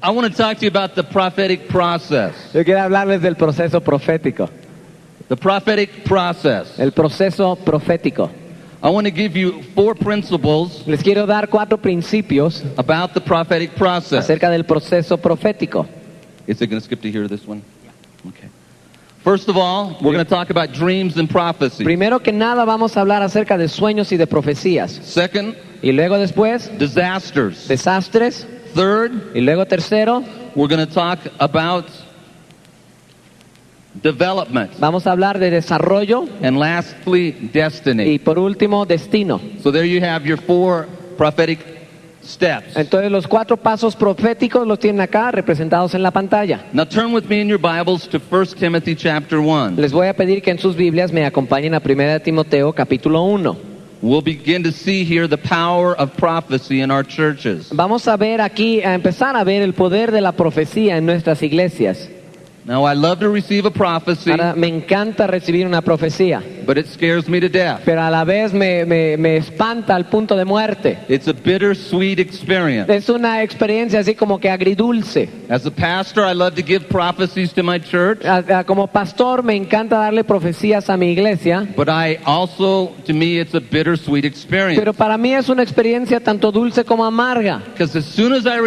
I want to talk to you about the prophetic process. Yo quiero hablarles del proceso profético. The prophetic process. El proceso profético. I want to give you 4 principles Les quiero dar 4 principios about the prophetic process. acerca del proceso profético. Is it going to skip to here, this one? Okay. First of all, we're going to talk about dreams and prophecy. Primero que nada vamos a hablar acerca de sueños y de profecías. Second, Y luego después, disasters. desastres. Third, Y luego tercero, we're going to talk about development. vamos a hablar de desarrollo. And lastly, destiny. Y por último, destino. So there you have your 4 prophetic steps. Entonces los 4 pasos proféticos los tienen acá representados en la pantalla. Now turn with me in your Bibles to 1 Timothy chapter 1. Les voy a pedir que en sus Biblias me acompañen a 1 Timoteo capítulo 1. We'll begin to see here the power of prophecy in our churches. Vamos a ver aquí, a empezar a ver el poder de la profecía en nuestras iglesias. Now I love to receive a prophecy, Ahora, me encanta recibir una profecía, but it scares me to death. pero a la vez me espanta al punto de muerte. It's a bittersweet experience. Es una experiencia así como que agridulce. As a pastor, I love to give prophecies to my church, Como pastor me encanta darle profecías a mi iglesia, but to me, it's a bittersweet experience. pero para mí es una experiencia tanto dulce como amarga. Because as soon as I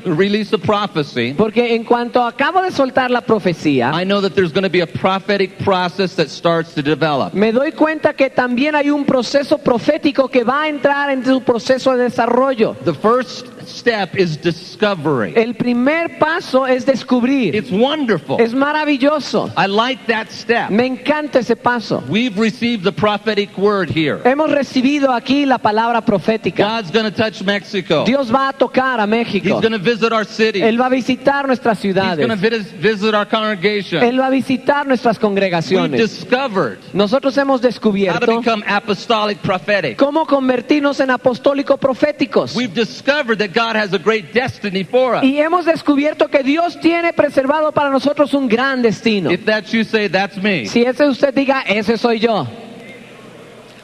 release a prophecy, Porque en cuanto acabo de soltar la profecía, I know that there's going to be a prophetic process that starts to develop. me doy cuenta que también hay un proceso profético que va a entrar en su proceso de desarrollo. The first step is discovery. El primer paso es descubrir. It's wonderful. Es maravilloso. I like that step. Me encanta ese paso. We've received the prophetic word here. Hemos recibido aquí la palabra profética. God's going to touch Mexico. Dios va a tocar a He's México. going to visit our city. Él va a visitar nuestras He's going to ciudades. visit our congregation. Él va a visitar nuestras We've congregaciones. discovered Nosotros hemos how to descubierto become apostolic prophetic. cómo convertirnos en apostólico proféticos. We've discovered that God has a great destiny for us. Y hemos descubierto que Dios tiene preservado para nosotros un gran destino. If that's you, say, that's me. Si ese usted diga, ese soy yo.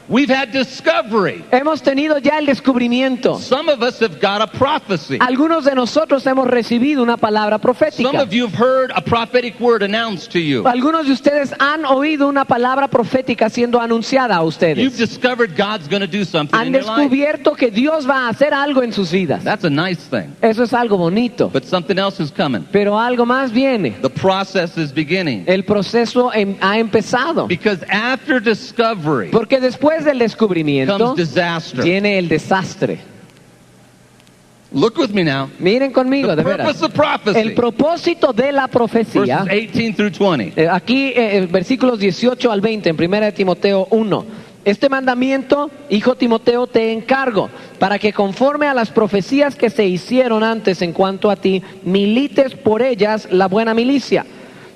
We've had discovery. Hemos tenido ya el descubrimiento. Some of us have got a prophecy. Algunos de nosotros hemos recibido una palabra Some profética. of you have heard a prophetic word announced to you. Algunos de ustedes han oído una palabra profética siendo anunciada a You've ustedes. discovered God's going to do something Han in your life. descubierto que Dios va a hacer algo en sus vidas. That's a nice thing. Eso es algo bonito. But something else is coming. Pero algo más viene. The process is beginning. El proceso ha empezado. Because after discovery Porque después del descubrimiento comes disaster. viene el desastre. Look with me now. Miren conmigo, The de veras. purpose of prophecy. El propósito de la profecía. Verses 18 through 20. Aquí, versículos 18 al 20, en 1 Timoteo 1. Este mandamiento, hijo Timoteo, te encargo, para que conforme a las profecías que se hicieron antes en cuanto a ti, milites por ellas la buena milicia,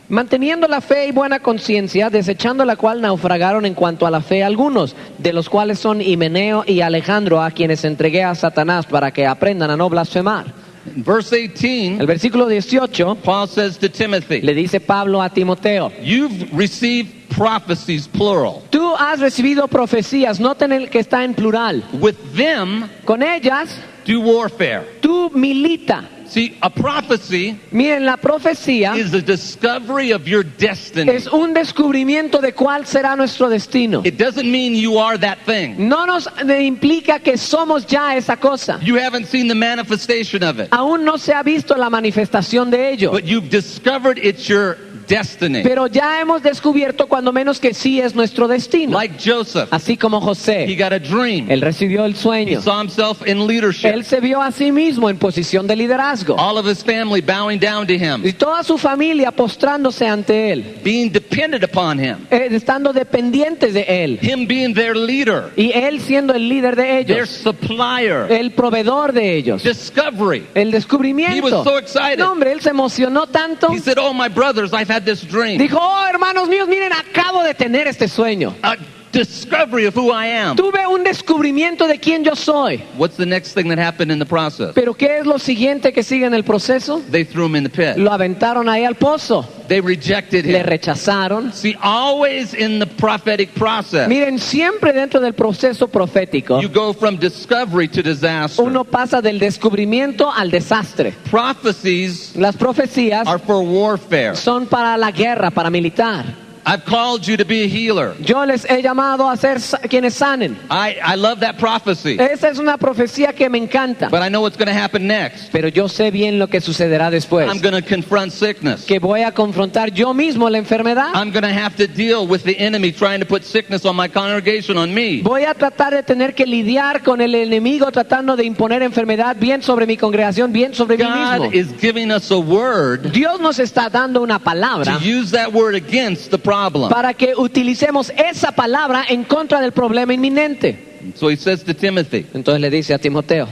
manteniendo la fe y buena conciencia, desechando la cual naufragaron en cuanto a la fe algunos, de los cuales son Himeneo y Alejandro, a quienes entregué a Satanás para que aprendan a no blasfemar. In verse 18, El versículo 18 Paul says to Timothy, le dice Pablo a Timoteo: you've received prophecies, plural. tú has recibido profecías, noten el que está en plural. With them, Con ellas, do warfare. tú milita. See, a prophecy Miren, la profecía is the discovery of your destiny. es un descubrimiento de cuál será nuestro destino. It doesn't mean you are that thing. No nos implica que somos ya esa cosa. You haven't seen the manifestation of it. Aún no se ha visto la manifestación de ello. But you've discovered it's your destiny. Pero ya hemos descubierto cuando menos que sí es nuestro destino. Like Joseph, Así como he José, got a dream. él recibió el He sueño. saw himself in leadership. Él se vio a sí mismo en posición de liderazgo. All of his family bowing down to him, Y toda su familia postrándose ante él, being dependent upon him, estando dependientes de él. him being their leader, Y él siendo el líder de their ellos, supplier. el proveedor de ellos. Discovery. El He descubrimiento. was so excited. No, hombre, él se emocionó tanto. He said, "Oh, my brothers, I've had this dream. Dijo, oh, hermanos míos, miren, acabo de tener este sueño. A discovery of who I am. Tuve un descubrimiento de quién yo soy. What's the next thing that happened in the process? Pero ¿qué es lo siguiente que sigue en el proceso? They threw him in the pit. Lo aventaron ahí al pozo. They rejected Le him. rechazaron. See, always in the prophetic process, Miren, siempre dentro del proceso profético, you go from discovery to disaster. uno pasa del descubrimiento al desastre. Prophecies Las profecías are for warfare. son para la guerra, para militar. I've called you to be a healer. Yo les he llamado a ser quienes sanen. I love that prophecy, Esa es una profecía que me encanta. but I know what's going to happen next. Pero yo sé bien lo que sucederá después. I'm going to confront sickness. Que voy a confrontar yo mismo la enfermedad. I'm going to have to deal with the enemy trying to put sickness on my congregation, on me. Voy a tratar de tener que lidiar con el enemigo tratando de imponer enfermedad bien sobre mi congregación, bien sobre mí mismo. God is giving us a word Dios nos está dando una palabra to use that word against the problem. para que utilicemos esa palabra en contra del problema inminente. So he says to Timothy, Entonces le dice a Timoteo,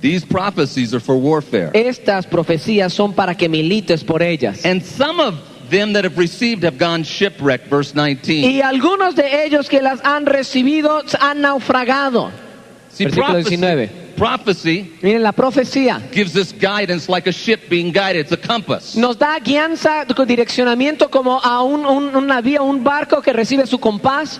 these prophecies are for warfare. estas profecías son para que milites por ellas. And some of them that have received have gone shipwrecked, verse 19. Y algunos de ellos que las han recibido han naufragado. See, Versículo 19. prophecy Miren, la profecía gives us guidance like a ship being guided. It's a compass. nos da guianza, direccionamiento como a un navío, un barco que recibe su compás.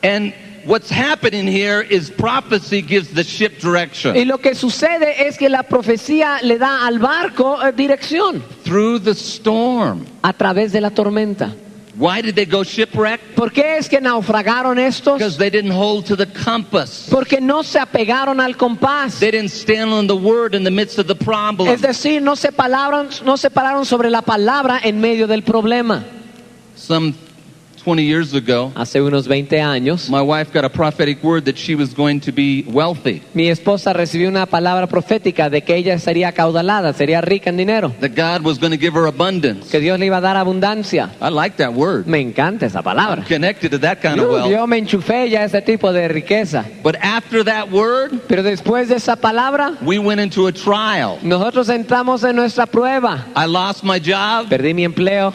And what's happening here is prophecy gives the ship Y direction. lo que sucede es que la profecía le da al barco dirección Through the storm. a través de la tormenta. Why did they go shipwrecked? ¿Por qué es que naufragaron estos? Because they didn't hold to the compass. Porque no se apegaron al compás. They didn't stand on the word in the midst of the problem. Es decir, no se pararon sobre la palabra en medio del problema. Some 20 years ago, Hace unos 20 años, my wife got a prophetic word that she was going to be wealthy. mi esposa recibió una palabra profética de que ella sería acaudalada, sería rica en dinero, That God was going to give her abundance. que Dios le iba a dar abundancia. I like that word. Me encanta esa palabra. Connected to that kind of wealth. Yo me enchufé ya a ese tipo de riqueza. But after that word, Pero después de esa palabra, we went into a trial. nosotros entramos en nuestra prueba. I lost my job. Perdí mi empleo,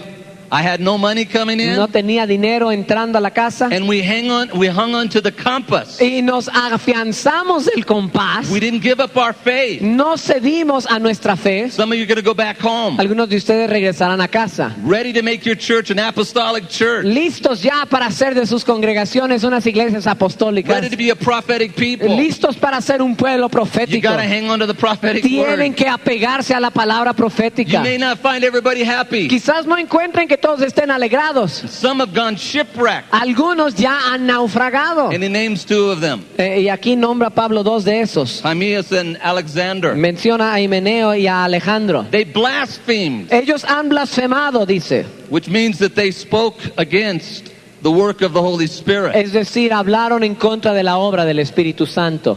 I had no money coming in. no tenía dinero entrando a la casa And we hung on to the compass. y nos afianzamos del compás. We didn't give up our faith. No cedimos a nuestra fe. Some of you are going to go back home, Algunos de ustedes regresarán a casa, ready to make your church an apostolic church, listos ya para hacer de sus congregaciones unas iglesias apostólicas, ready to be a prophetic people. listos para ser un pueblo You profético. got to hang on to the prophetic Tienen word. que apegarse a la palabra You profética. may not find everybody happy. Quizás no encuentren que todos estén alegrados. Some have gone shipwrecked. Algunos ya han naufragado. And he names two of them, Y aquí nombra Pablo dos de esos. Hymenaeus and Alexander. Menciona a Himeneo y a Alejandro. They blasphemed, Ellos han blasfemado, dice. which means that they spoke against the work of the Holy Spirit. Es decir, hablaron en contra de la obra del Espíritu Santo.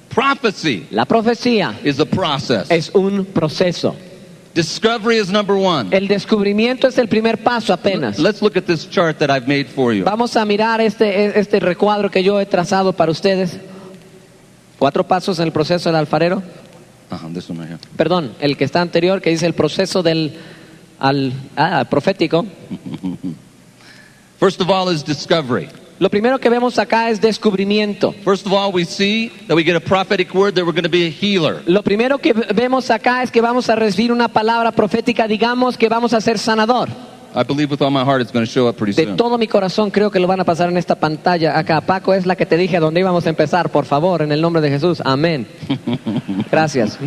Prophecy La profecía is a process. es un proceso. Discovery is number one. El descubrimiento es el primer paso apenas. Let's look at this chart that I've made for you. Vamos a mirar este recuadro que yo he trazado para ustedes. 4 pasos en el proceso del alfarero. This one right here. Perdón, el que está anterior, que dice el proceso del profético. First of all is discovery. Lo primero que vemos acá es descubrimiento. First of all, we see that we get a prophetic word that we're going to be a healer. Lo primero que vemos acá es que vamos a recibir una palabra profética, digamos que vamos a ser sanador. I believe with all my heart it's going to show up pretty De soon. todo mi corazón creo que lo van a pasar en esta pantalla acá. Paco, es la que te dije donde íbamos a empezar, por favor, en el nombre de Jesús. Amén. Gracias.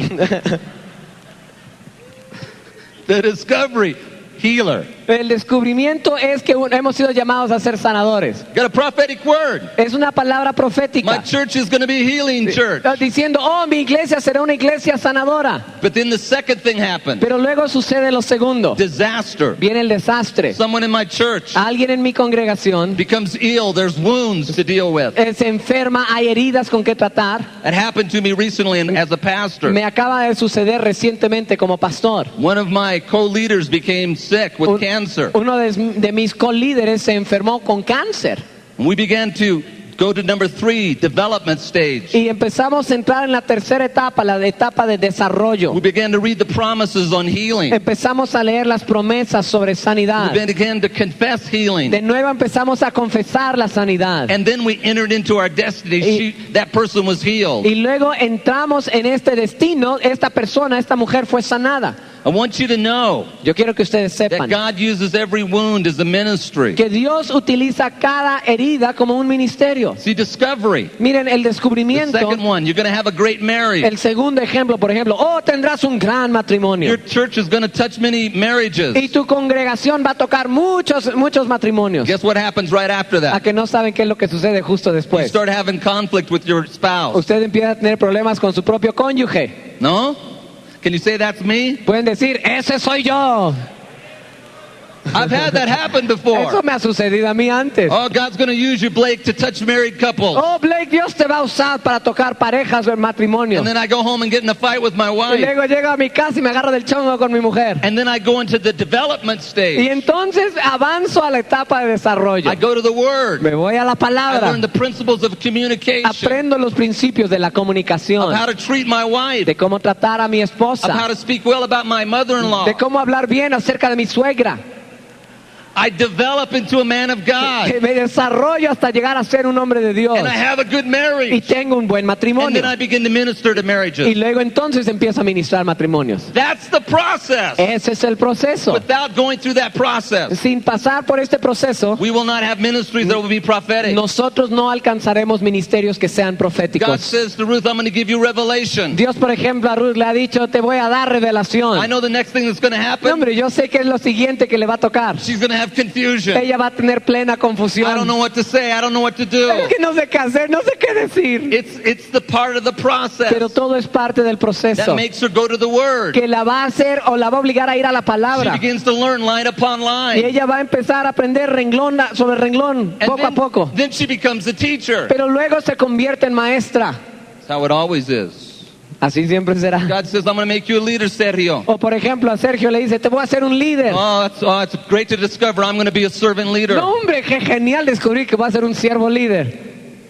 The discovery, healer. El descubrimiento es que hemos sido llamados a ser sanadores. Got a prophetic word. Es una palabra My profética. church is going to be a healing church. Diciendo, oh, mi iglesia será una iglesia sanadora. But then the second thing happened. Pero luego sucede lo segundo. Disaster. Viene el desastre. Someone in my church Alguien en mi congregación becomes ill. There's wounds to deal with. se enferma, hay heridas con que tratar. It happened to me recently as a pastor. Me acaba de suceder recientemente como pastor. One of my co-leaders became sick with cancer. Uno de mis colíderes se enfermó con cáncer. We began to go to number 3, development stage. Y empezamos a entrar en la tercera etapa, la etapa de desarrollo. We began to read the promises on healing. Empezamos a leer las promesas sobre sanidad. We began to confess healing. De nuevo empezamos a confesar la sanidad. And then we entered into our destiny. That person was healed. Y luego entramos en este destino. Esta persona, esta mujer fue sanada. I want you to know Yo quiero que ustedes that sepan God uses every wound as a ministry. que Dios utiliza cada herida como un ministerio. See, discovery. Miren el The descubrimiento. second one, you're going to have a great marriage. El segundo ejemplo, por ejemplo, tendrás un gran matrimonio. Your church is going to touch many marriages. Y tu congregación va a tocar muchos matrimonios. Guess what happens right after A that? que no saben qué es lo que sucede justo You después. start having conflict with your spouse. Usted empieza a tener problemas con su propio cónyuge. No? Can you say that's me? Pueden decir, ese soy yo. I've had that happen Eso before. me ha sucedido a mí antes. Oh, God's going to use you, Blake, to touch married couples. Oh, Blake, Dios te va a usar para tocar parejas o matrimonios. And then I go home and get in a fight with my Y wife. luego llego a mi casa y me agarro del chongo con mi mujer. And then I go into the development Y stage. entonces avanzo a la etapa de desarrollo. I go to the Word. Me voy a la I palabra. learn the principles of communication, Aprendo los principios de la of comunicación. how to treat my wife, De cómo tratar a mi of how esposa. to speak well about my mother-in-law. De cómo hablar bien acerca de mi suegra. I develop into a man of God. Que me desarrollo hasta llegar a ser un hombre de Dios. And I have a good Y marriage. tengo un buen And matrimonio. then I begin to minister to Y marriages. luego entonces empiezo a ministrar matrimonios. That's the process. Ese es el proceso. Without going through that process, Sin pasar por este proceso, we will not have ministries that will be prophetic. nosotros no alcanzaremos ministerios que sean God proféticos. says to Ruth, I'm going to give you revelation. Dios, por ejemplo, a Ruth le ha dicho, te voy a dar I revelación. know the next thing that's going to No, happen. hombre, yo sé que es lo siguiente que le va a tocar. She's going to have confusion. Ella va a tener plena I don't confusión. know what to say. I don't know what to do. Es que no sé qué hacer, no sé qué decir. It's the part of the process Pero todo es parte del that proceso makes her go to the Word. que la va a hacer o la va a obligar a ir a la She palabra. begins to learn line upon Y line. ella va a empezar a aprender renglón sobre renglón, And poco a poco. then she becomes a teacher. Pero luego se convierte en maestra. That's how it always is. Así siempre será. God says, I'm going to make you a leader, Sergio. O por ejemplo, a Sergio le dice, te voy a hacer un líder. It's great to discover I'm going to be a servant leader. No, hombre, qué genial descubrir que va a ser un siervo líder.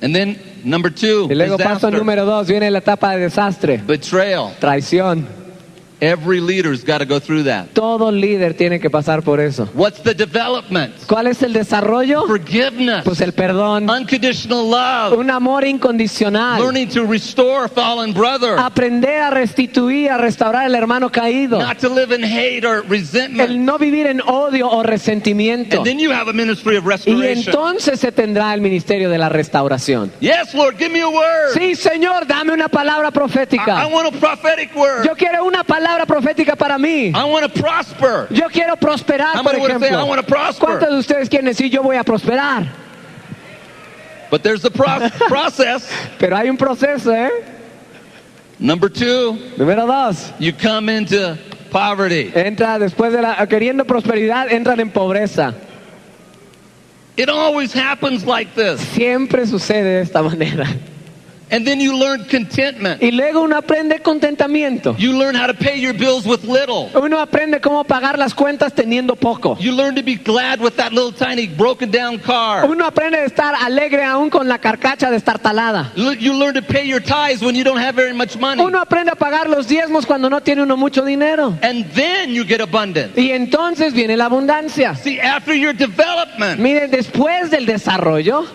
And then number 2, Y luego paso disaster, número 2, viene la etapa de desastre, betrayal. traición. Every leader's got to go through that. Todo líder tiene que pasar por eso. What's the development? ¿Cuál es el desarrollo? Forgiveness. Pues el perdón, Unconditional love. un amor incondicional, Learning to restore a fallen brother. aprender a restituir, a restaurar al hermano caído, Not to live in hate or resentment. el no vivir en odio o resentimiento. And then you have a ministry of Y restoration. entonces se tendrá el ministerio de la restauración. Yes, Lord, give me a word. Sí, Señor, dame una palabra I profética. want a prophetic word. Yo quiero una palabra profética para mí. I want to prosper. Yo quiero prosperar, How por many wanna say, I wanna ejemplo. prosper? ¿Cuántos de ustedes quieren decir yo voy a prosperar? But there's the process. Pero hay un proceso, ¿eh? Number 2, Número 2. you come into poverty. Entra después de la queriendo prosperidad, entran en pobreza. It always happens like this. Siempre sucede de esta manera. And then you learn contentment. Y luego uno aprende contentamiento. You learn how to pay your bills with little. Uno aprende cómo pagar las cuentas teniendo poco. You learn to be glad with that little tiny broken down car. Uno aprende a estar alegre aún con la carcacha destartalada. You learn to pay your tithes when you don't have very much money. Uno aprende a pagar los diezmos cuando no tiene uno mucho dinero. And then you get abundance. Y entonces viene la abundancia. See, after your development, Miren, después del desarrollo,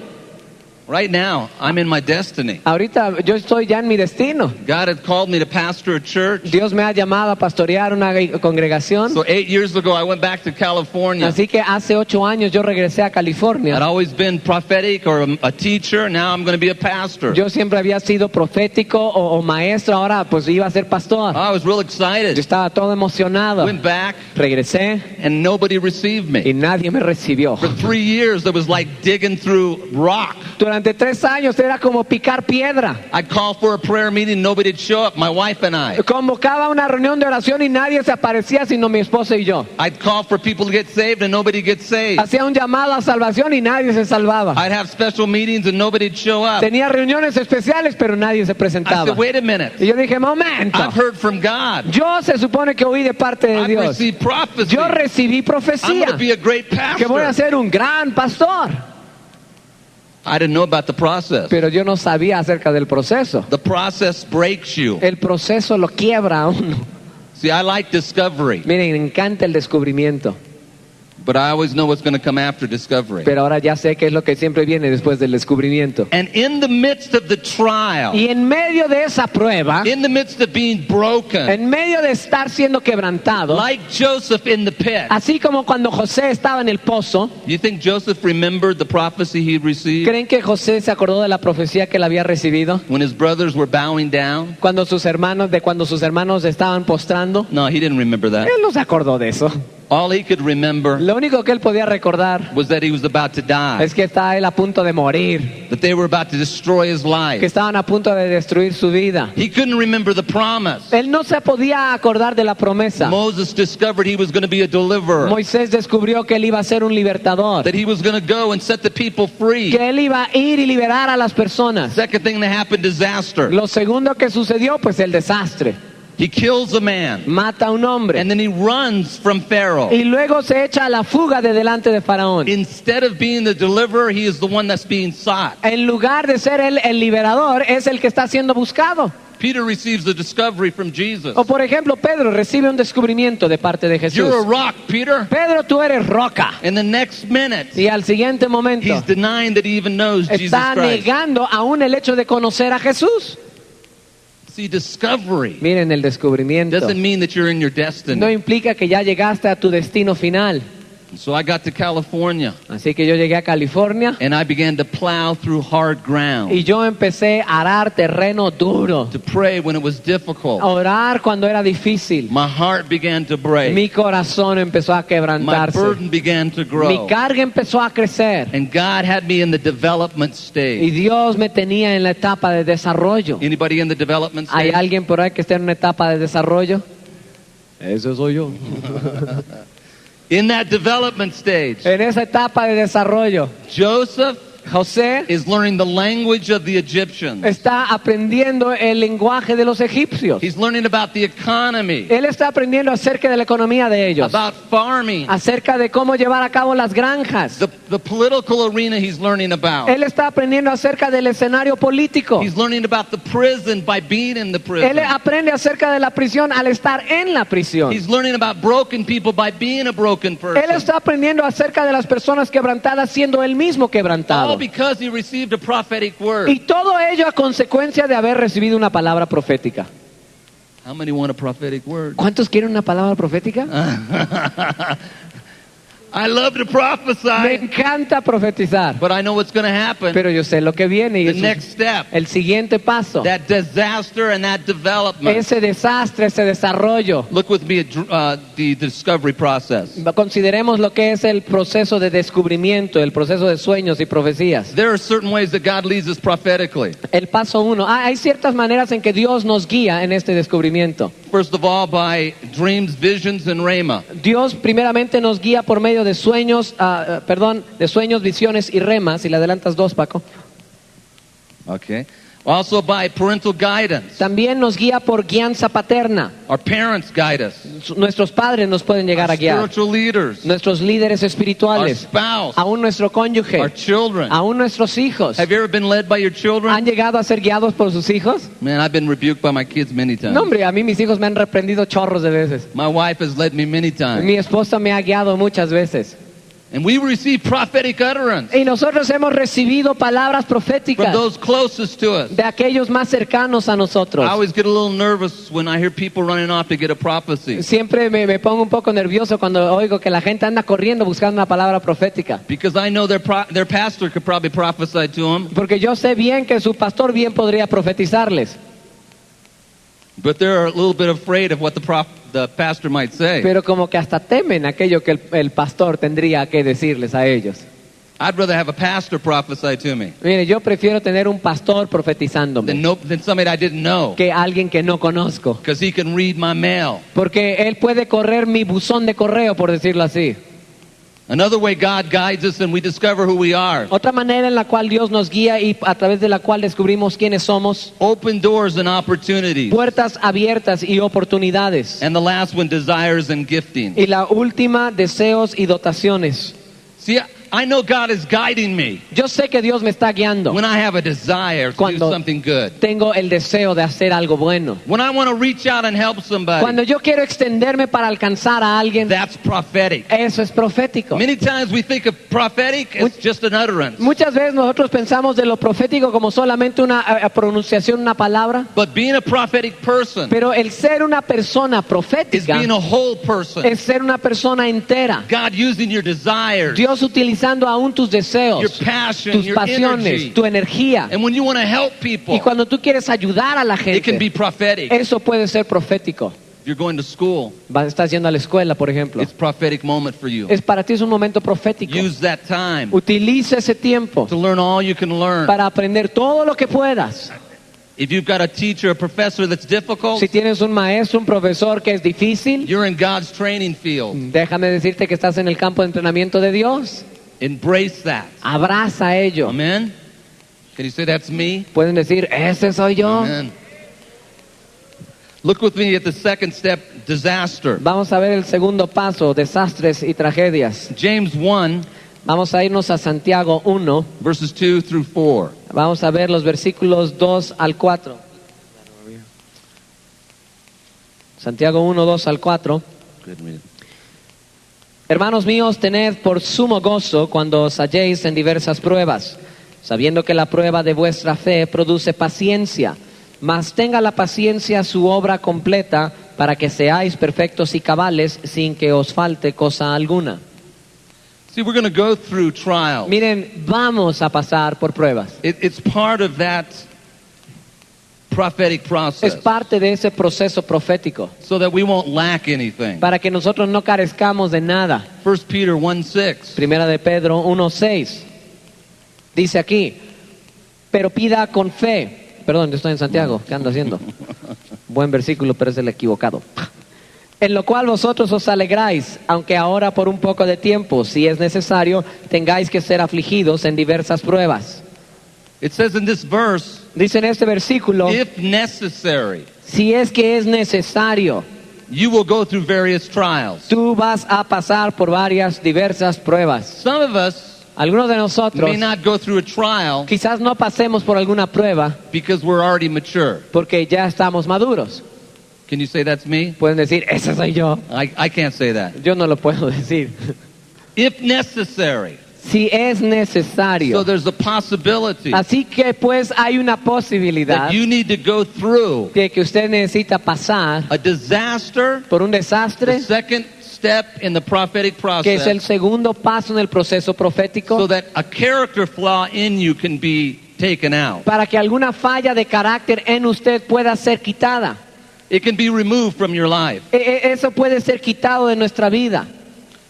right now, I'm in my destiny. ahorita yo estoy ya en mi destino. God had called me to pastor a church. Dios me ha llamado a pastorear una congregación. So 8 years ago, I went back to California. Así que hace 8 años yo regresé a I'd California. always been prophetic or a teacher. Now I'm going to be a pastor. Yo siempre había sido profético o maestro, ahora pues iba a ser pastor. I was real Yo excited. estaba todo emocionado. Went back Regresé and nobody received me. y nadie me recibió. For 3 years, it was like digging through rock. Durante 3 años era como picar piedra. I'd call for a prayer meeting, nobody'd show up, my wife and I. Convocaba una reunión de oración y nadie se aparecía sino mi esposa y yo. I'd call for people to get saved and nobody gets saved. Hacía un llamado a salvación y nadie se salvaba. I'd have special meetings and nobody'd show up. Tenía reuniones especiales pero nadie se I presentaba. said, wait a minute. Y yo dije, momento. I've heard from God. Yo se supone que oí de parte de I've Dios. received prophecy. Yo recibí I'm going profecía to be a great que voy a pastor. ser un gran pastor. I didn't know about the process. pero yo no sabía acerca del proceso. The process breaks you. El proceso lo quiebra a uno. See, I like discovery, Miren, me encanta el descubrimiento, but I always know what's going to come after discovery. pero ahora ya sé qué es lo que siempre viene después del descubrimiento. And in the midst of the trial, Y en medio de esa prueba, in the midst of being broken, en medio de estar siendo quebrantado, like Joseph in the pit, así como cuando José estaba en el pozo, you think Joseph remembered the prophecy he received ¿creen que José se acordó de la profecía que él había recibido? when his brothers were bowing down? Cuando sus hermanos estaban postrando. No, he didn't remember that. Él no se acordó de eso. All he could remember Lo único que él podía recordar was that he was about to die, es que estaba él a punto de morir, that they were about to destroy his que life. estaban a punto de destruir su vida. He couldn't remember the promise. Él no se podía acordar de la promesa. Moses discovered he was going to be a deliverer, Moisés descubrió que él iba a ser un libertador, that he was going to go and set the people free. que él iba a ir y liberar a las personas. Second thing that happened, disaster. Lo segundo que sucedió, pues el desastre. He kills a man, Mata a un hombre and then he runs from Pharaoh. y luego se echa a la fuga de delante de Faraón. Instead of being the deliverer, he is the one that's being sought. En lugar de ser él el liberador, es el que está siendo buscado. Peter receives the discovery from Jesus. O por ejemplo, Pedro recibe un descubrimiento de parte de Jesús. You're a rock, Peter. Pedro, tú eres roca. In the next minute, Y al siguiente momento he's denying that he even knows Jesus está Christ. negando aún el hecho de conocer a Jesús. See, discovery Miren, el descubrimiento doesn't mean that you're in your no destiny. implica que ya llegaste a tu destino final. So I got to California, Así que yo llegué a California and I began to plow through hard ground, y yo empecé a arar terreno duro, to pray when it was difficult. a orar cuando era difícil. My heart began to break. Mi corazón empezó a My quebrantarse. burden began to Mi grow. carga empezó a crecer. And God had me in the development Y stage. Dios me tenía en la etapa de desarrollo. Anybody in the development ¿Hay stage? alguien por ahí que esté en una etapa de desarrollo? Ese soy yo. In that development stage, En esa etapa de desarrollo, Joseph José is learning the language of the Egyptians. está aprendiendo el lenguaje de los egipcios. He's learning about the economy, Él está aprendiendo acerca de la economía de ellos, about farming, acerca de cómo llevar a cabo las granjas. the political arena he's learning about. Él está aprendiendo acerca del escenario político. He's learning about the prison by being in the Él prison. aprende acerca de la prisión al estar en la prisión. He's learning about broken people by being a broken Él person. está aprendiendo acerca de las personas quebrantadas siendo él mismo All quebrantado. because he received a prophetic word. Y todo ello a consecuencia de haber recibido una palabra profética. How many want a prophetic word? ¿Cuántos quieren una palabra profética? I love to Me prophesy, encanta profetizar, but I know what's going to happen. pero yo sé lo que viene y The eso es next step, el siguiente paso. that disaster and that development. Ese desastre, ese desarrollo. Look with me at the discovery process. Consideremos lo que es el proceso de descubrimiento, el proceso de sueños y profecías. There are certain ways that God leads us prophetically. El paso 1. Hay ciertas maneras en que Dios nos guía en este descubrimiento. First of all, by dreams, visions, and rhema. Dios primeramente nos guía por medio de sueños, de sueños, visiones y remas. Si le adelantas 2, Paco. Okay. Also by parental guidance. También nos guía por guianza paterna. Our parents guide us. Nuestros padres nos pueden llegar a Our guiar. spiritual leaders. Nuestros líderes Our espirituales. spouse. Aún nuestro Our cónyuge. children. Aún nuestros hijos. Have you ever been led by your children? ¿Han llegado a ser guiados por sus hijos? Man, I've been rebuked by my kids many times. No, hombre, a mí mis hijos me han reprendido chorros de veces. My wife has led me many times. Mi esposa me ha guiado muchas veces. And we receive prophetic utterance Y nosotros hemos recibido palabras from proféticas those closest to us. de aquellos más cercanos a nosotros. I always get a little nervous when I hear people running off to get a prophecy. Siempre me pongo un poco nervioso cuando oigo que la gente anda corriendo buscando una palabra profética. Because I know their pastor could probably prophesy to them, Porque yo sé bien que su pastor bien podría profetizarles. but they're a little bit afraid of what the pastor might say. Pero como que hasta temen aquello que el pastor tendría que decirles a ellos. I'd rather have a pastor prophesy to me Mire, yo prefiero tener un pastor profetizándome than somebody I didn't know, que alguien que no conozco. because he can read my mail. Porque él puede correr mi buzón de correo, por decirlo así. Another way God guides us and we discover who we are. Otra manera en la cual Dios nos guía y a través de la cual descubrimos quiénes somos. Open doors and opportunities. Puertas abiertas y oportunidades. And the last one, desires and gifting. Y la última, deseos y dotaciones. See, I know God is guiding me Yo sé que Dios me está guiando when I have a desire to do Cuando- something good. tengo el deseo de hacer algo bueno. When I want to reach out and help somebody, Cuando yo quiero extenderme para alcanzar a alguien, that's prophetic. eso es profético. Many times we think of prophetic as just an utterance. Muchas veces nosotros pensamos de lo profético como solamente una pronunciación, una palabra, But being a prophetic person pero el ser una persona is profética being a whole person. es ser una persona entera. God using your desires, Dios utilizando aún tus deseos, your passion, tus your pasiones, energy. tu energía. And when you want to help people, Y cuando tú quieres ayudar a la it can be gente, prophetic. eso puede ser profético. If you're going to school, Estás yendo a la escuela, por ejemplo. it's a prophetic moment for you. Para ti es un momento profético. Use that time Utiliza ese tiempo to learn all you can learn. para aprender todo lo que puedas. If you've got a teacher, a professor that's difficult, Si tienes un maestro, un profesor que es difícil, you're in God's training field. déjame decirte que estás en el campo de entrenamiento de Dios. Embrace that. Abraza ello. Amen? Can you say that's me? Pueden decir, ese soy yo. Amen. Look with me at the second step, disaster. Vamos a ver el segundo paso, desastres y tragedias. James 1, Vamos a irnos a Santiago 1. verses 2 through 4. Vamos a ver los versículos 2 al 4. Santiago 1, 2 al 4. Hermanos míos, tened por sumo gozo cuando os halléis en diversas pruebas, sabiendo que la prueba de vuestra fe produce paciencia, mas tenga la paciencia su obra completa para que seáis perfectos y cabales sin que os falte cosa alguna. See, we're going to go through trials. Miren, vamos a pasar por pruebas. It's part of that prophetic Es process parte de ese proceso profético, so that we won't lack anything. para que nosotros no carezcamos de nada. 1 Peter 1:6. Primera de Pedro 1:6. Dice aquí, pero pida con fe. Perdón, yo estoy en Santiago, ¿qué ando haciendo? Buen versículo, pero es el equivocado. En lo cual vosotros os alegráis, aunque ahora por un poco de tiempo, si es necesario, tengáis que ser afligidos en diversas pruebas. It says in this verse, Dice en este versículo, if necessary, si es que es necesario, you will go through various trials. tú vas a pasar por varias diversas pruebas. Some of us Algunos de nosotros may not go through a trial quizás no pasemos por alguna prueba because we're already mature. porque ya estamos maduros. Can you say that's me? Pueden decir, ese soy yo. I can't say that. Yo no lo puedo decir. If necessary. Si es So necesario. there's a possibility Así que pues hay una posibilidad that you need to go through de que usted necesita pasar a disaster, por un the desastre, second step in the prophetic que es el process, segundo paso en el proceso profético, so that a character flaw in you can be taken out. para que alguna falla de carácter en usted pueda ser quitada. It can be removed from your life. Eso puede ser quitado de nuestra vida.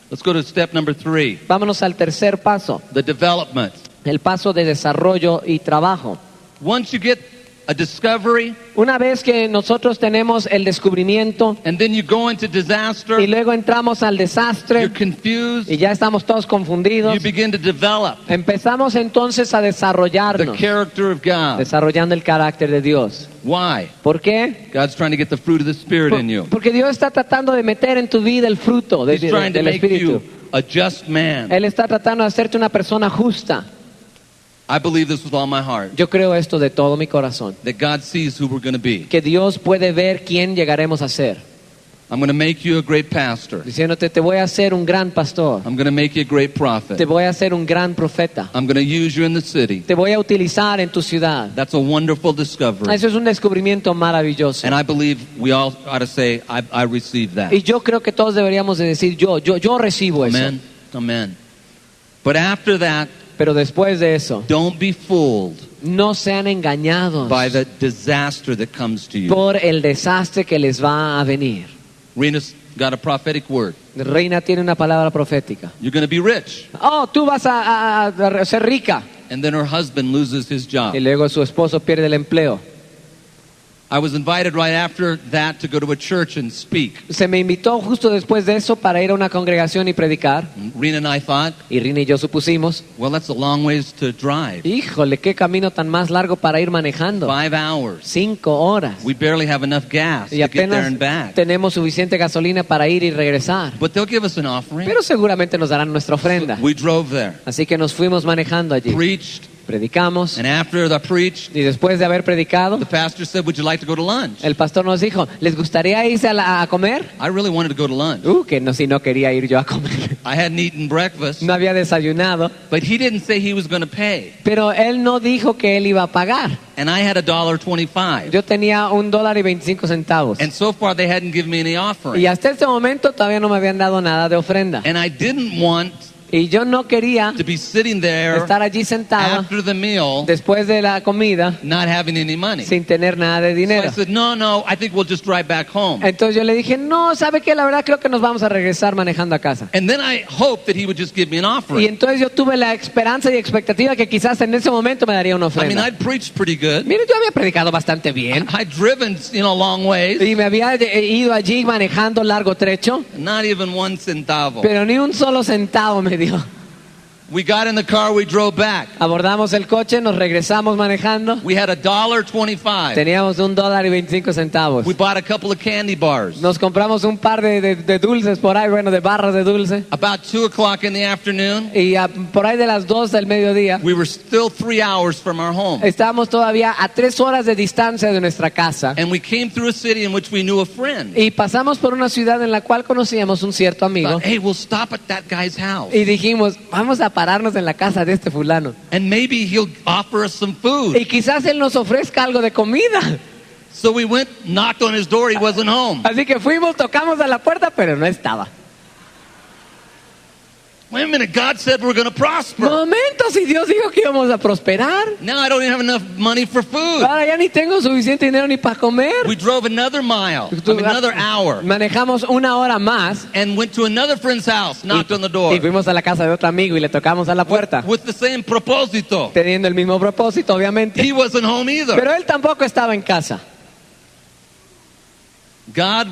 Let's go to step number 3, Vámonos al tercer paso, the development. el paso de desarrollo y trabajo. Once you get a discovery, Una vez que nosotros tenemos el descubrimiento and then you go into disaster, y luego entramos al desastre you're confused, y ya estamos todos confundidos, you begin to develop empezamos entonces a the desarrollarnos, character of God. desarrollando el carácter de Dios. Why? ¿Por qué? God's trying to get the fruit of the Spirit in you. Porque Dios está tratando de meter en tu vida el fruto He's trying to del make Espíritu. you a just man. Él está tratando de hacerte una persona justa. I believe this with all my heart. Yo creo esto de todo mi corazón. That God sees who we're going to be. Que Dios puede ver quién llegaremos a ser. I'm going to make you a great pastor. Diciéndote, te voy a hacer un gran pastor. I'm going to make you a great prophet. Te voy a hacer un gran profeta. I'm going to use you in the city. Te voy a utilizar en tu ciudad. That's a wonderful discovery. Eso es un descubrimiento maravilloso. And I believe we all ought to say, I receive that. Y yo creo que todos deberíamos de decir, yo recibo eso. Amen. Amen. But after that, Pero después de eso, don't be fooled no sean engañados by the disaster that comes to you. por el desastre que les va a venir. Rena's got a prophetic word. Reina tiene una palabra profética. You're going to be rich. Oh, tú vas a ser rica. And then her husband loses his job. Y luego su esposo pierde el empleo. I was invited right after that to go to a church and speak. Se me invitó justo después de eso para ir a una congregación y predicar. Rena and I thought, Y Rina y yo supusimos, well, that's a long ways to drive. híjole, qué camino tan más largo para ir manejando. 5 hours. 5 horas. We barely have enough gas Y to get there apenas and back. tenemos suficiente gasolina para ir y regresar. But they'll give us an offering. Pero seguramente nos darán nuestra ofrenda. We drove there, Así que nos fuimos manejando allí. preached, Predicamos. and after the preached, Y después de haber predicado, the pastor said, would you like to go to lunch? el pastor nos dijo, ¿les gustaría irse a comer? I really wanted to go to lunch. Que no, si no quería ir yo a comer. I hadn't eaten breakfast, No había desayunado. but he didn't say he was going to pay. Pero él no dijo que él iba a pagar. And I had $1.25. Yo tenía $1.25. And so far they hadn't given me any Y offering. hasta este momento todavía no me habían dado nada de ofrenda. And I didn't want Y yo no quería to be sitting there estar allí sentado after the meal después de la comida not having any money. sin tener nada de So I dinero. said, no, I think we'll just drive back home. Entonces yo le dije, no, ¿sabe qué? La verdad creo que nos vamos a regresar manejando a casa. And then I hoped that he would just give me an Y offering. entonces yo tuve la esperanza y expectativa que quizás en ese momento me daría una I mean, ofrenda. I'd preached pretty good. Mire, yo había predicado bastante bien. I'd driven, long ways. Y me había ido allí manejando largo trecho, Not even 1 centavo. pero ni un solo centavo me dio. We got in the car, we drove back. Abordamos el coche, nos regresamos manejando. We had $1.25. Teníamos $1.25. We bought a couple of candy bars. Nos compramos un par de dulces por ahí, bueno, de barras de dulce. About 2 o'clock in the afternoon, Y por ahí de las 2 del mediodía, we were still 3 hours from our home. estábamos todavía a 3 horas de distancia de nuestra casa. And we came through a city in which we knew a friend. Y pasamos por una ciudad en la cual conocíamos un cierto amigo. Thought, hey, we'll stop at that guy's house. Y dijimos, vamos a pararnos en la casa de este fulano. And maybe he'll offer us some food. Y quizás él nos ofrezca algo de comida. So we went, knocked on his door, he wasn't home. Así que fuimos, tocamos a la puerta, pero no estaba. Wait a minute, God said we're going to prosper. Momentos, y Dios dijo que íbamos a prosperar. Now I don't even have enough money for food. Ahora ya ni tengo suficiente dinero ni para comer. We drove another mile, another hour, Manejamos 1 hora más and went to another friend's house, knocked on the door, y fuimos a la casa de otro amigo y le tocamos a la puerta, with the same propósito. teniendo el mismo propósito, obviamente. He wasn't home either. Pero él tampoco estaba en casa. God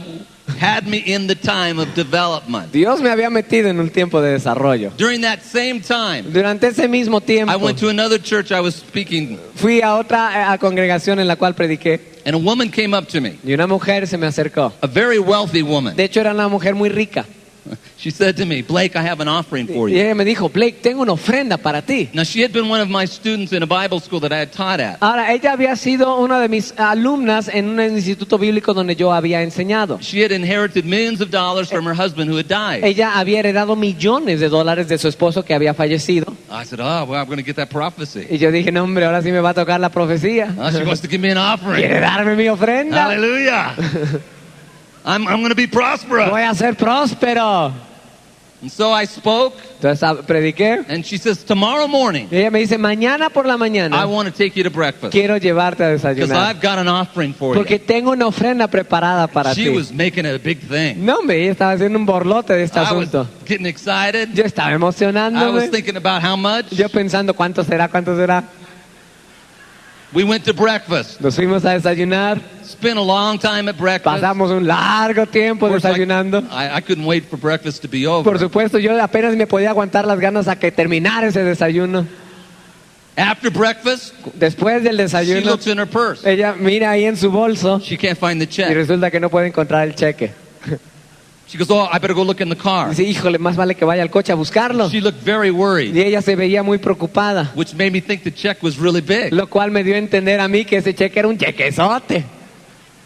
had me in the time of development. Dios me había metido en un tiempo de desarrollo. During that same time, Durante ese mismo tiempo, I went to another church I was speaking, fui a otra congregación en la cual prediqué and a woman came up to me, y una mujer se me acercó. a very wealthy woman. De hecho, era una mujer muy rica. She said to me, Blake, I have an offering for Y you. ella me dijo, Blake, tengo una ofrenda para ti. Now, she had been one of my students in a Bible school that I had taught at. Ahora, ella había sido una de mis alumnas en un instituto bíblico donde yo había enseñado. She had inherited millions of dollars from her husband who had died. Ella había heredado millones de dólares de su esposo que había fallecido. I said, oh, well, I'm going to get that prophecy. Y yo dije, no, hombre, ahora sí me va a tocar la profecía. She wants to give me an offering. ¿Quiere darme mi ofrenda? Hallelujah. I'm going to be prosperous. Voy a ser próspero. And so I spoke, Entonces prediqué. and she says, tomorrow morning, Y ella me dice, mañana por la I mañana want to take you to breakfast. quiero llevarte a Because desayunar. I've got an offering for Porque you. tengo una ofrenda preparada para She ti. was making it a big thing. No, hombre, ella estaba haciendo un borlote de este I was asunto. getting excited. Yo estaba I was emocionándome. thinking about how much. Yo pensando, ¿cuánto será? ¿Cuánto será? We went to breakfast. Nos fuimos a desayunar. Spent a long time at breakfast. Pasamos un largo tiempo Of course, desayunando. I couldn't wait for breakfast to be over. Por supuesto, yo apenas me podía aguantar las ganas a que terminara ese desayuno. After breakfast, Después del she desayuno, looks in her purse. ella mira ahí en su bolso She can't find the y check. resulta que no puede encontrar el cheque. She goes, oh, I better go look in the car. Dice, híjole, más vale que vaya al coche a buscarlo. She looked very worried, Y ella se veía muy preocupada, which made me think the check was really big. lo cual me dio a entender a mí que ese cheque era un chequezote.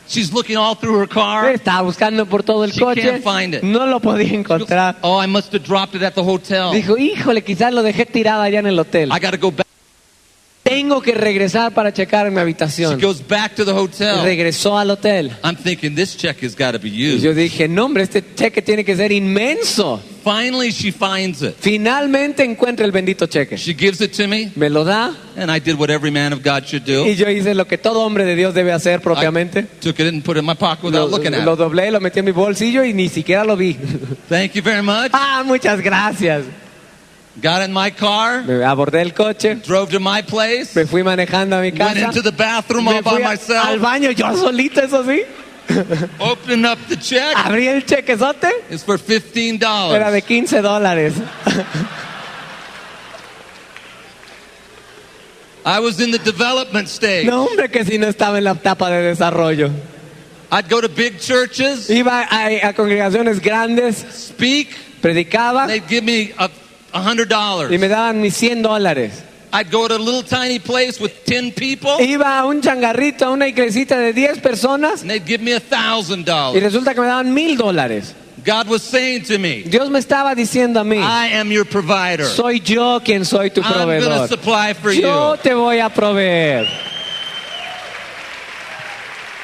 She's looking all through her car. Estaba buscando por todo el She coche, can't find it. no lo podía She goes, encontrar. oh, I must have dropped it at the hotel. Dijo, híjole, quizás lo dejé tirado allá en el hotel. I got to go back. Tengo que regresar para checar en mi She habitación. goes back to the hotel. Regresó al hotel. I'm thinking this check has got to be Y yo used. dije, no, hombre, este cheque tiene que ser inmenso. Finally, she finds it. Finalmente encuentra el bendito cheque. She gives it to me, Me lo da and I did what every man of God should do. y yo hice lo que todo hombre de Dios debe hacer propiamente. I took it and put it in my pocket Lo, without looking at lo it. doblé, lo metí en mi bolsillo y ni siquiera lo vi. Thank you very much. Ah, muchas gracias. got in my car, Me abordé el coche, drove to my place, me fui manejando a mi went casa, into the bathroom me all by fui al myself, baño yo solito, eso sí. opened up the check. Abrí el chequezote, It's for $15. era de $15. I was in the development stage. No, hombre, que si no estaba en la etapa de desarrollo. I'd go to big churches, Iba a congregaciones grandes, speak, predicaba they'd give me $100. y me daban mis $100. I'd go to a little tiny place with 10 people, Iba a un changarrito, a una iglesita de 10 personas and they'd give me y $1,000. resulta que me daban $1,000. God was saying to me, Dios me estaba diciendo a mí, I am your provider. soy yo quien soy tu I'm going to proveedor. supply for Yo you. te voy a proveer.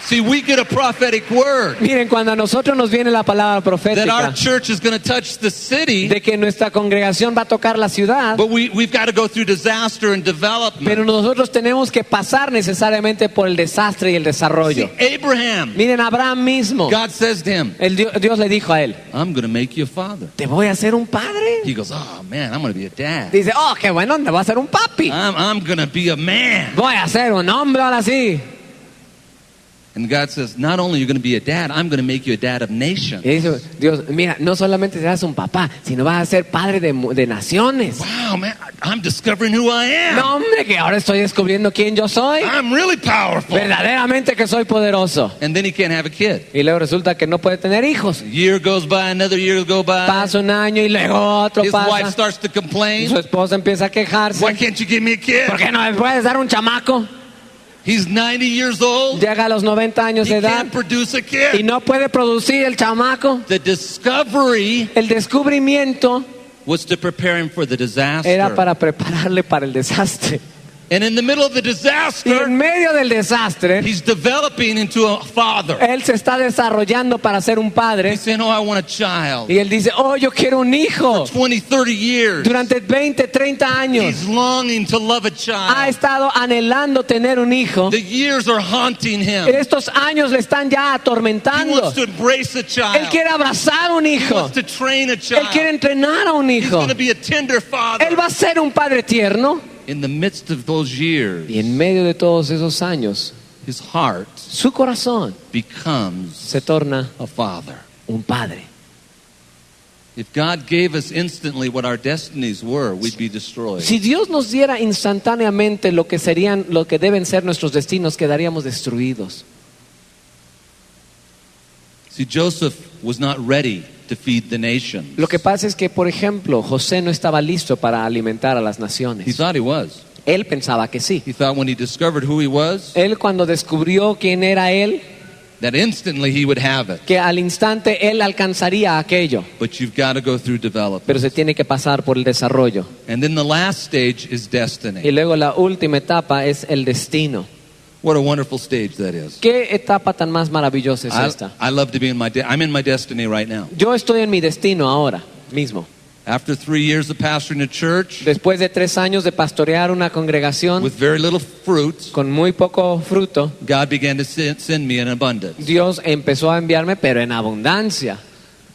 See, we get a prophetic word Miren, cuando a nosotros nos viene la palabra that our profética church is going to touch the city, de que nuestra congregación va a tocar la ciudad, but we've got to go through disaster and development. pero nosotros tenemos que pasar necesariamente por el desastre y el desarrollo. See, Abraham, Miren, Abraham mismo, God says to him, Dios le dijo a él, I'm going to make you a father. te voy a hacer un padre. He goes, oh man, I'm going to be a dad. Dice, oh, qué bueno, te voy a hacer un papi. I'm going to be a man. Voy a ser un hombre ahora sí. And God says, not only are you going to be a dad, I'm going to make you a dad of nations. Y dice Dios, mira, no solamente serás un papá, sino vas a ser padre de naciones. Wow, man, I'm discovering who I am. No, hombre, que ahora estoy descubriendo quién yo soy. I'm really powerful. Verdaderamente que soy poderoso. And then he can't have a kid. Y luego resulta que no puede tener hijos. A year goes by, another year goes by. Pasa un año y luego otro His wife pasa. starts to complain. Su esposa empieza a quejarse. Why can't you give me a kid? ¿Por qué no me puedes dar un chamaco? He's 90 years old. Llega a los 90 años He de edad can't produce a y kid. no puede producir el chamaco. The discovery El descubrimiento was to prepare him for the disaster. era para prepararle para el desastre. And in the middle of the Y disaster, en medio del desastre, he's developing into a father. él se está desarrollando para ser un padre. He's saying, oh, I want a child. Y él dice, oh, yo quiero un hijo. 20, 30 years. Durante 20, 30 años He's longing to love a ha child. estado anhelando tener un hijo. The years are haunting him. Estos años le están ya He atormentando. wants to embrace a Él child. quiere abrazar a un He hijo. wants to train a Él quiere child. entrenar a un He's hijo. going to be a tender father. Él va a ser un padre tierno. In the midst of those years, Y en medio de todos esos años, his heart su corazón becomes se torna a father. un padre. If God gave us instantly what our destinies were, we'd be destroyed. Si Dios nos diera instantáneamente lo que serían, lo que deben ser nuestros destinos, quedaríamos destruidos. See, Joseph was not ready to feed the nations. Lo que pasa es que, por ejemplo, José no estaba listo para alimentar a las He naciones. thought he was. Él pensaba que sí. He thought when he discovered who he was, Él cuando descubrió quién era él, that instantly he would have it. que al instante él alcanzaría aquello. But you've got to go through development. Pero se tiene que pasar por el desarrollo. And then the last stage is Y destiny. luego la última etapa es el destino. What a wonderful stage that is. ¿Qué etapa tan más maravillosa es esta? I love to be in I'm in my destiny right now. Yo estoy en mi destino ahora mismo. After 3 years of pastoring a church Después de 3 años de pastorear una congregación with very little fruit, con muy poco fruto, God began to send me in abundance. Dios empezó a enviarme, pero en abundancia.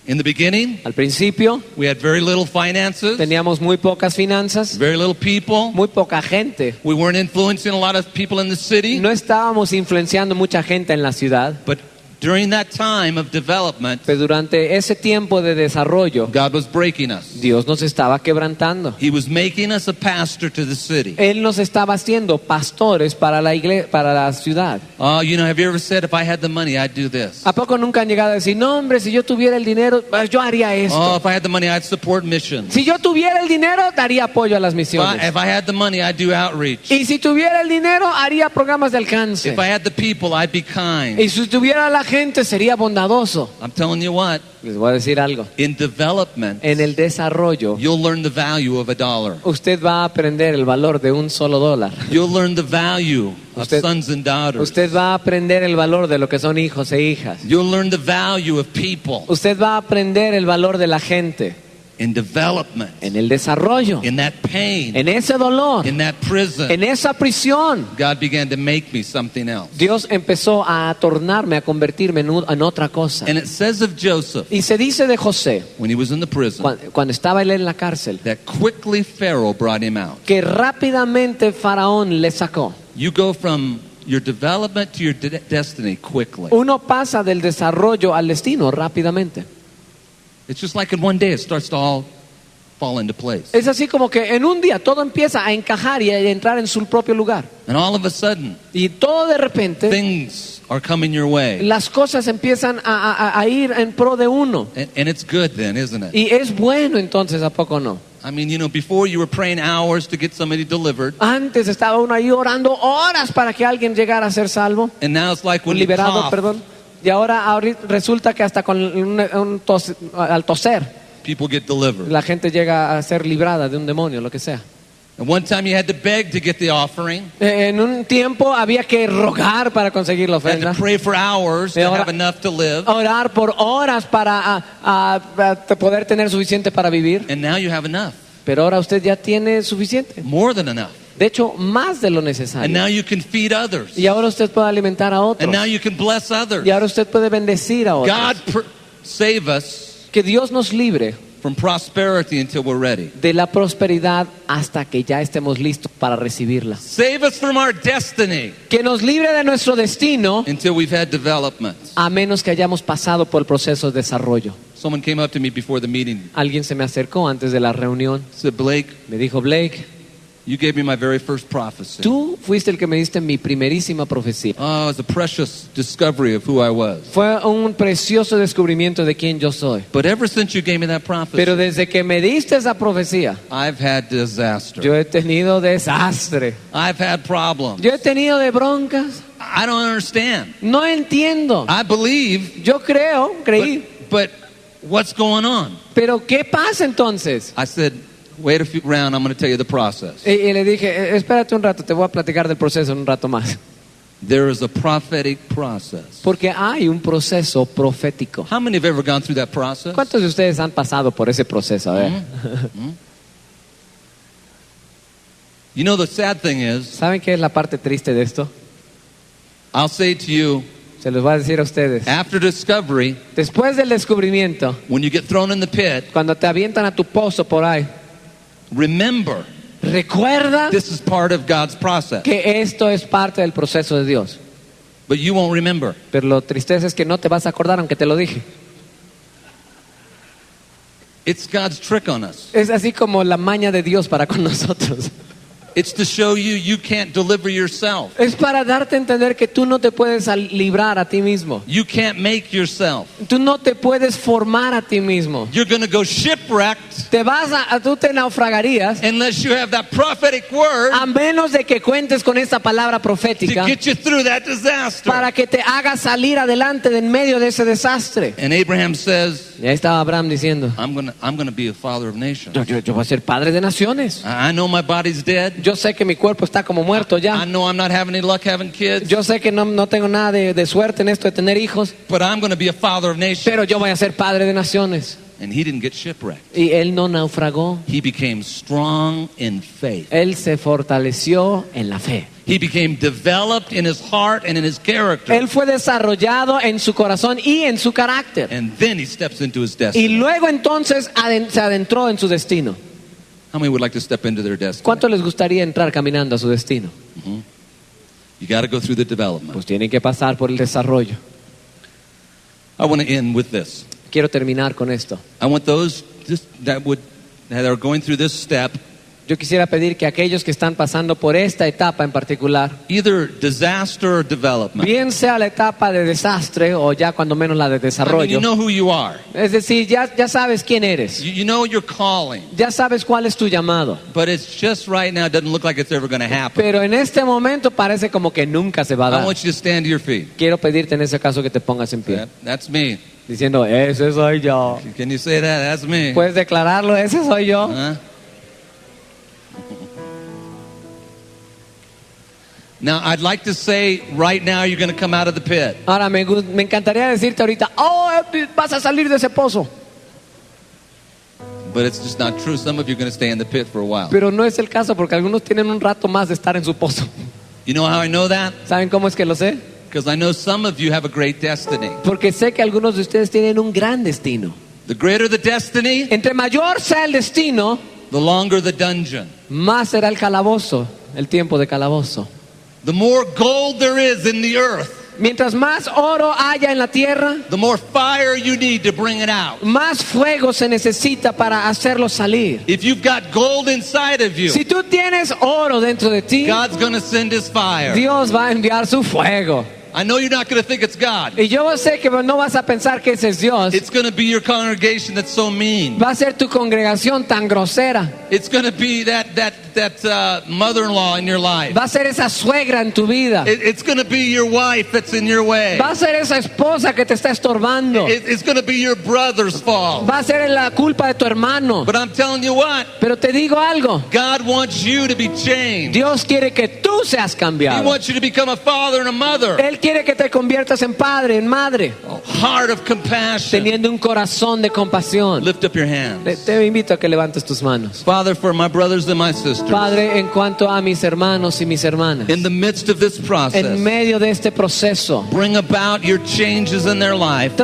In the beginning, Al principio we had very little finances, teníamos muy pocas finanzas, very little people. muy poca gente. We weren't influencing a lot of people in the city. No estábamos influenciando mucha gente en la ciudad, But during that time of development, pero durante ese tiempo de desarrollo, God was breaking us. Dios nos estaba quebrantando. He was making us a pastor to the city. Él nos estaba haciendo pastores para la iglesia, para la ciudad. Oh, have you ever said, if I had the money, I'd do this? ¿A poco nunca han llegado a decir, no hombre, si yo tuviera el dinero, yo haría Oh, esto? if I had the money, I'd support missions. Si yo tuviera el dinero, daría apoyo a las misiones. If I had the money, I'd do outreach. Y si tuviera el dinero, haría programas de alcance. If I had the people, I'd be kind. Y si tuviera la gente, sería bondadoso. I'm telling you what, Les voy a decir algo. in development, En el desarrollo, you'll learn the value of a dollar. usted va a aprender el valor de un solo dólar. You'll learn the value of Usted- sons and daughters. Usted va a aprender el valor de lo que son hijos e hijas. You'll learn the value of people. Usted va a aprender el valor de la gente. in development, en el desarrollo, in that pain, en ese dolor, in that prison, en esa prisión. God began to make me something else. Dios empezó a tornarme, a convertirme en otra cosa. And it says of Joseph, Y se dice de José, when he was in the prison, cuando estaba él en la cárcel, that quickly Pharaoh brought him out. que rápidamente Faraón le sacó. You go from your development to your destiny quickly. Uno pasa del desarrollo al destino rápidamente. It's just like in one day it starts to all fall into place. Es así como que en un día todo empieza a encajar y a entrar en su propio lugar. And all of a sudden, Y todo de repente, things are coming your way. las cosas empiezan a ir en pro de uno. And it's good then, isn't it? Y es bueno entonces, ¿a poco no? I mean, you know, before you were praying hours to get somebody delivered. Antes estaba uno ahí orando horas para que alguien llegara a ser salvo, And now it's like when you liberado, cough, perdón. Y ahora resulta que hasta con al toser people get delivered. la gente llega a ser librada de un demonio, lo que sea. And one time you had to beg to get the offering. En un tiempo había que rogar para conseguir la You had ofrenda, to pray for hours to ahora- have enough to live. orar por horas para poder tener suficiente para vivir. And now you have enough. Pero ahora usted ya tiene suficiente. More than enough. De hecho, más de lo And necesario. now you can feed others. Y ahora usted puede alimentar a otros. And now you can bless others. Y ahora usted puede bendecir a otros. God save us Que Dios nos libre from prosperity until we're ready. de la prosperidad hasta que ya estemos listos para recibirla. Save us from our destiny Que nos libre de nuestro destino until we've had development. a menos que hayamos pasado por el proceso de desarrollo. Someone came up to me before the meeting. Alguien se me acercó antes de la reunión. Said, Blake, Me dijo, Blake, you gave me my very first prophecy. tú fuiste el que me diste mi primerísima profecía. Oh, it was a precious discovery of who I was. Fue un precioso descubrimiento de quién yo soy. But ever since you gave me that prophecy, Pero desde que me diste esa profecía, I've had disaster. yo he tenido desastre. I've had problems. Yo he tenido de broncas. I don't understand. No entiendo. I believe, Yo creí. but what's going on? Pero ¿qué pasa entonces? I said, wait a few round, I'm going to tell you the process. Y le dije, espérate un rato, te voy a platicar del proceso en un rato más. There is a prophetic process. Porque hay un proceso profético. How many have ever gone through that process? ¿Cuántos de ustedes han pasado por ese proceso? A ver. You know, the sad thing is, ¿Saben qué es la parte triste de esto? I'll say to you, Se los voy a decir a ustedes. after discovery, Después del descubrimiento, when you get thrown in the pit, cuando te avientan a tu pozo por ahí, remember, recuerda this is part of God's process. que esto es parte del proceso de Dios. But you won't remember. Pero lo tristeza es que no te vas a acordar aunque te lo dije. It's God's trick on us. Es así como la maña de Dios para con nosotros. It's to show you can't deliver yourself. Es para darte a entender que tú no te puedes librar a ti mismo. You can't make yourself. Tú no te puedes formar a ti mismo. You're going to go shipwrecked Tú te naufragarías unless you have that prophetic word a menos de que cuentes con esta palabra to profética get you through that disaster. para que te haga salir adelante de en medio de ese desastre. And Abraham says, Y ahí estaba Abraham diciendo, I'm gonna be a father of nations. yo voy a ser padre de naciones. I know my body's dead. Yo sé que mi cuerpo está como muerto I ya. know I'm not having any luck having kids. Yo sé que no tengo nada de suerte en esto de tener hijos, But I'm going to be a father of nations. pero yo voy a ser padre de naciones. And he didn't get shipwrecked. Y él no naufragó. He became strong in faith. Él se fortaleció en la fe. He became developed in his heart and in his character. Él fue desarrollado en su corazón y en su carácter. And then he steps into his Y destiny. luego entonces se adentró en su destino. How many would like to step into their destiny? ¿Cuánto les gustaría entrar caminando a su destino? You got to go through the development. Pues tienen que pasar por el desarrollo. I want to end with this. Quiero terminar con esto. I want those that are going through this step, Yo quisiera pedir que aquellos que están pasando por esta etapa en particular, either disaster or development. bien sea la etapa de desastre o ya cuando menos la de I mean, desarrollo, you know who you are. es decir, ya sabes quién eres, You know your calling. ya sabes cuál es tu llamado, But it's just right now, it doesn't look like it's ever going to happen. pero en este momento parece como que nunca se va a I dar. want you to stand to your feet. Quiero pedirte en ese caso que te pongas en pie, That's me. diciendo, ese soy yo. Can you say that? That's me. ¿Puedes declararlo? Ese soy yo. Huh? Now, I'd like to say right now you're going to come out of the pit. Ahora me encantaría decirte ahorita, vas a salir de ese pozo. But But it's just not true. Some of you are going to stay in the pit for a while. Pero no es el caso porque algunos tienen un rato más de estar en su pozo. You know how I know that? ¿Saben cómo es que lo sé? Because I know some of you have a great destiny. Porque sé que algunos de ustedes tienen un gran destino. The greater the destiny, Entre mayor sea el destino, the longer the dungeon. más será el calabozo, el tiempo de calabozo. The more gold there is in the earth, Mientras más oro haya en la tierra, the more fire you need to bring it out. más fuego se necesita para hacerlo salir. If you've got gold inside of you, Si tú tienes oro dentro de ti, God's going to send his fire. Dios va a enviar su fuego. I know you're not going to think it's God. Y yo sé que no vas a pensar que ese es Dios. It's going to be your congregation that's so mean. Va a ser tu congregación tan grosera. It's going to be that mother-in-law in your life. Va a ser esa suegra en tu vida. It's going to be your wife that's in your way. Va a ser esa esposa que te está estorbando. It's going to be your brother's fault. Va a ser la culpa de tu hermano. But I'm telling you what, Pero te digo algo. God wants you to be changed. Dios quiere que tú seas He cambiado. wants you to become a father and a mother. Él quiere que te conviertas en padre, en madre, Heart of compassion. teniendo un corazón de compasión. Lift up your hands. Te invito a que levantes tus manos. Father, for my brothers and my sisters, Padre, en cuanto a mis hermanos y mis hermanas, in the midst of this en process, medio de este proceso, bring about your changes in their life.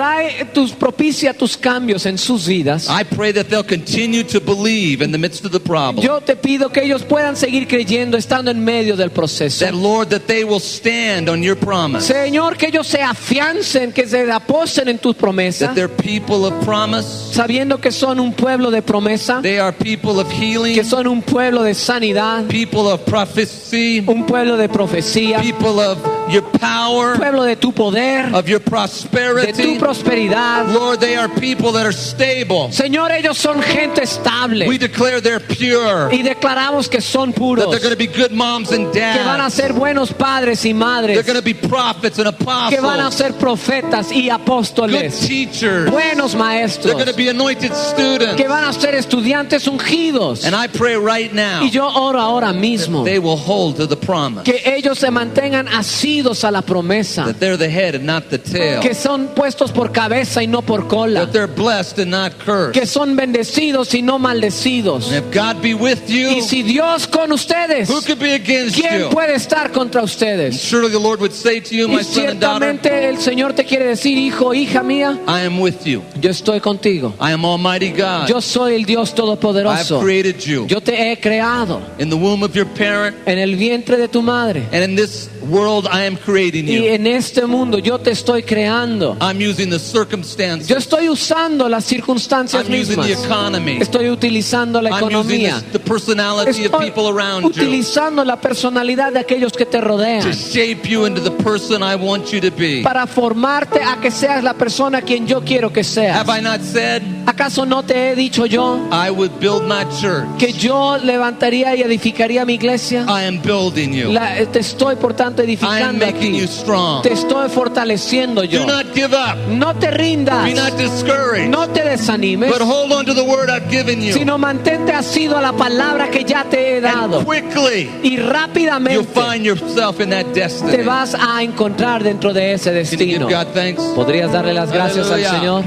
propicia tus cambios en sus vidas. I pray that they'll continue to believe in the midst of the problem. Yo te pido que ellos puedan seguir creyendo estando en medio del proceso. That, Lord, that they will stand on your promise. Señor, que ellos se afiancen, que se aposten en tus promesas, That they're people of promise. sabiendo que son un pueblo de promesa, They are people of healing. que son un pueblo de sanidad, People of prophecy. un pueblo de profecía, People of your un power. pueblo de tu poder, Of your de tu prosperity. prosperidad. Lord, they are people that are stable. Señor, ellos son gente estable We declare they're pure. y declaramos que son That puros, they're going to be good moms and que van a dads. ser buenos padres y They're madres, going to be prophets and que van a apostles. ser profetas y Good apóstoles, teachers. buenos They're maestros, going to be anointed students. que van a ser estudiantes ungidos. And I pray right now Y yo oro ahora mismo they will hold to the promise. que ellos se mantengan asidos a la promesa, That they're the head and not the tail. que son puestos por cabeza y no por cola, That they're blessed and not cursed. que son bendecidos y no maldecidos. And if God be with you, Y si Dios con ustedes, who could be against ¿quién you? puede estar contra ustedes? Surely the Lord would say to you, Y my son and daughter, ciertamente el Señor te quiere decir, hijo, hija mía, I am with you. yo estoy contigo. I am Almighty God. Yo soy el Dios I have todopoderoso. created you Yo te he creado in the womb of your parent, en el vientre de tu madre. and in this world I am creating Y you. en este mundo yo te estoy creando. I'm using the circumstances. Yo estoy usando las circunstancias I'm using mismas. the economy. Estoy utilizando la I'm using economía. the personality of Estoy people around you utilizando la personalidad de aquellos que te rodean to shape you into the person I want you to be. para formarte a que seas la persona quien yo quiero que seas. Have I not said ¿Acaso no te he dicho yo I would build my church? que yo levantaría y edificaría mi iglesia? I am building you. Te estoy por tanto I am edificando a making you ti. strong. Te estoy fortaleciendo yo. Do not give up. No te rindas. Be not discouraged. No te desanimes. But hold on to the word I've given you. Sino mantente asido a la palabra que ya te he dado. And quickly Y you'll rápidamente find yourself in that te destiny. vas a encontrar dentro de ese Can you give destino. God thanks? ¿Podrías darle las gracias al Aleluya. Señor?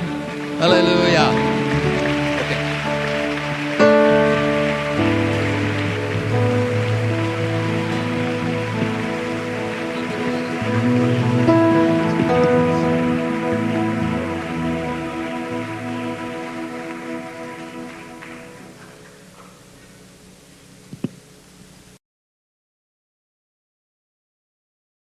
Hallelujah.